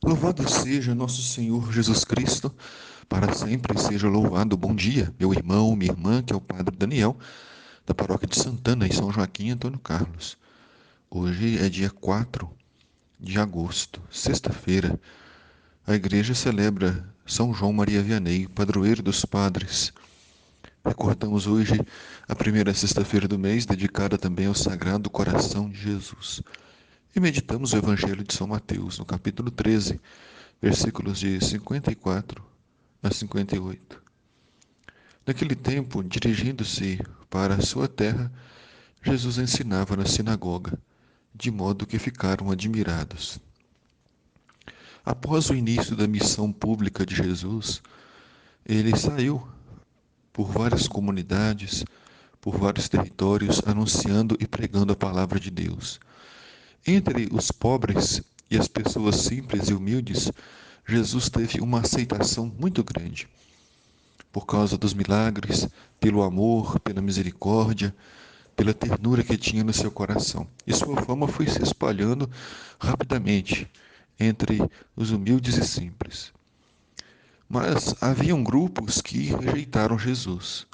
Louvado seja nosso Senhor Jesus Cristo, para sempre seja louvado. Bom dia, meu irmão, minha irmã, que é o Padre Daniel, da Paróquia de Santana, em São Joaquim Antônio Carlos. Hoje é dia 4 de agosto, sexta-feira. A igreja celebra São João Maria Vianney, padroeiro dos padres. Recordamos hoje a primeira sexta-feira do mês, dedicada também ao Sagrado Coração de Jesus. E meditamos o Evangelho de São Mateus, no capítulo 13, versículos de 54 a 58. Naquele tempo, dirigindo-se para a sua terra, Jesus ensinava na sinagoga, de modo que ficaram admirados. Após o início da missão pública de Jesus, ele saiu por várias comunidades, por vários territórios, anunciando e pregando a palavra de Deus. Entre os pobres e as pessoas simples e humildes, Jesus teve uma aceitação muito grande, por causa dos milagres, pelo amor, pela misericórdia, pela ternura que tinha no seu coração. E sua fama foi se espalhando rapidamente entre os humildes e simples. Mas haviam grupos que rejeitaram Jesus: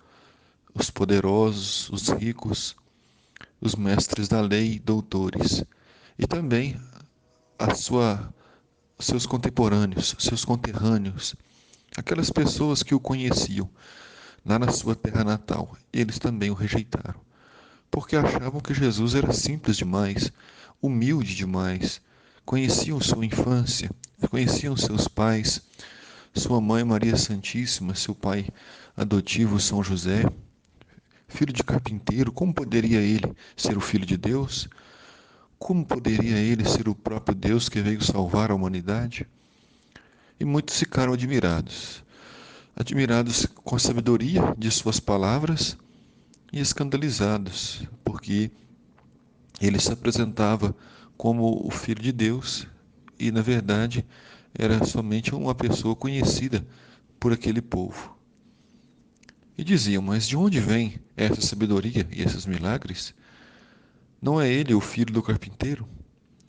os poderosos, os ricos, os mestres da lei e doutores, e também a sua, seus contemporâneos, seus conterrâneos, aquelas pessoas que o conheciam lá na sua terra natal. Eles também o rejeitaram, porque achavam que Jesus era simples demais, humilde demais. Conheciam sua infância, conheciam seus pais, sua mãe Maria Santíssima, seu pai adotivo São José, filho de carpinteiro. Como poderia ele ser o filho de Deus? Como poderia ele ser o próprio Deus que veio salvar a humanidade? E muitos ficaram admirados, admirados com a sabedoria de suas palavras e escandalizados, porque ele se apresentava como o Filho de Deus e, na verdade, era somente uma pessoa conhecida por aquele povo. E diziam: mas de onde vem essa sabedoria e esses milagres? Não é ele o filho do carpinteiro?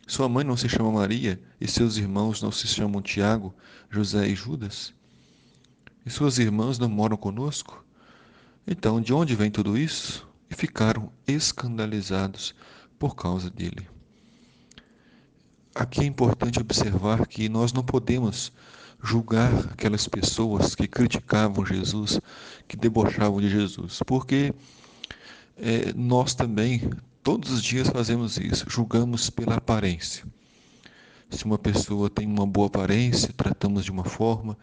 Sua mãe não se chama Maria e seus irmãos não se chamam Tiago, José e Judas? E suas irmãs não moram conosco? Então, de onde vem tudo isso? E ficaram escandalizados por causa dele. Aqui é importante observar que nós não podemos julgar aquelas pessoas que criticavam Jesus, que debochavam de Jesus, porque nós também, todos os dias, fazemos isso, julgamos pela aparência. Se uma pessoa tem uma boa aparência, tratamos de uma forma.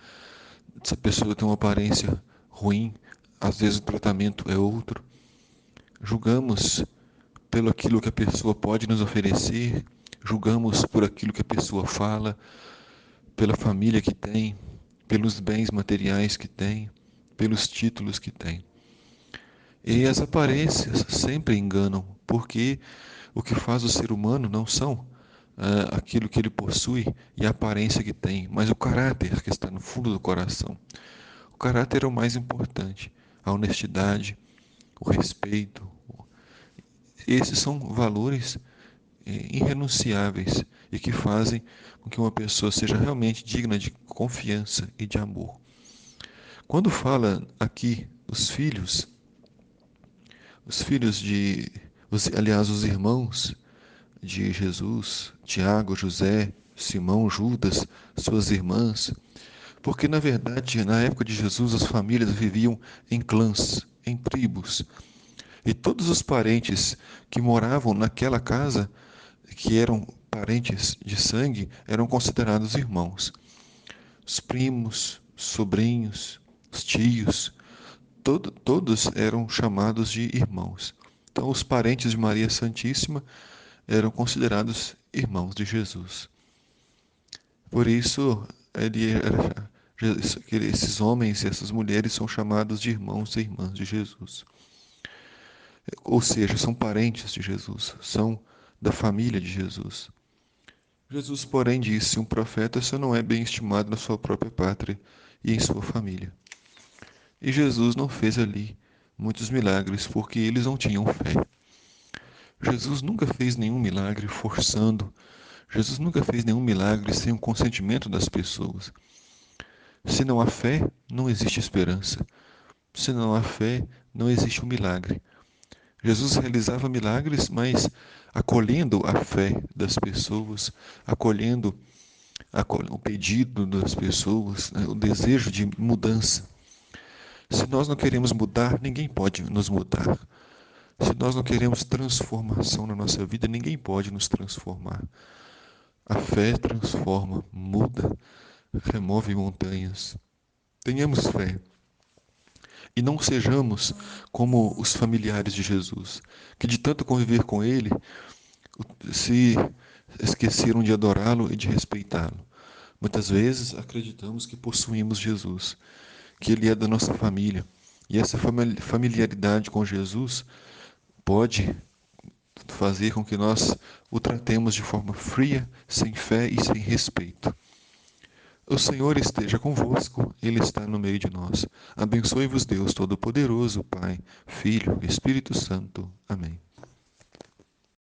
Se a pessoa tem uma aparência ruim, às vezes o tratamento é outro. Julgamos pelo aquilo que a pessoa pode nos oferecer, julgamos por aquilo que a pessoa fala, pela família que tem, pelos bens materiais que tem, pelos títulos que tem. E as aparências sempre enganam, porque o que faz o ser humano não são aquilo que ele possui e a aparência que tem, mas o caráter que está no fundo do coração. O caráter é o mais importante, a honestidade, o respeito. Esses são valores irrenunciáveis e que fazem com que uma pessoa seja realmente digna de confiança e de amor. Quando fala aqui os filhos de, aliás, os irmãos de Jesus, Tiago, José, Simão, Judas, suas irmãs, porque na verdade, na época de Jesus, as famílias viviam em clãs, em tribos, e todos os parentes que moravam naquela casa, que eram parentes de sangue, eram considerados irmãos. Os primos, sobrinhos, os tios, todos eram chamados de irmãos. Então, os parentes de Maria Santíssima eram considerados irmãos de Jesus. Por isso, esses homens e essas mulheres são chamados de irmãos e irmãs de Jesus. Ou seja, são parentes de Jesus, são da família de Jesus. Jesus, porém, disse: um profeta só não é bem estimado na sua própria pátria e em sua família. E Jesus não fez ali muitos milagres porque eles não tinham fé. Jesus nunca fez nenhum milagre forçando, Jesus nunca fez nenhum milagre sem o consentimento das pessoas. Se não há fé, não existe esperança. Se não há fé, não existe um milagre. Jesus realizava milagres, mas acolhendo a fé das pessoas, acolhendo o pedido das pessoas, né, o desejo de mudança. Se nós não queremos mudar, ninguém pode nos mudar. Se nós não queremos transformação na nossa vida, ninguém pode nos transformar. A fé transforma, muda, remove montanhas. Tenhamos fé e não sejamos como os familiares de Jesus, que de tanto conviver com ele, se esqueceram de adorá-lo e de respeitá-lo. Muitas vezes acreditamos que possuímos Jesus, que ele é da nossa família, e essa familiaridade com Jesus pode fazer com que nós o tratemos de forma fria, sem fé e sem respeito. O Senhor esteja convosco, Ele está no meio de nós. Abençoe-vos Deus Todo-Poderoso, Pai, Filho e Espírito Santo. Amém.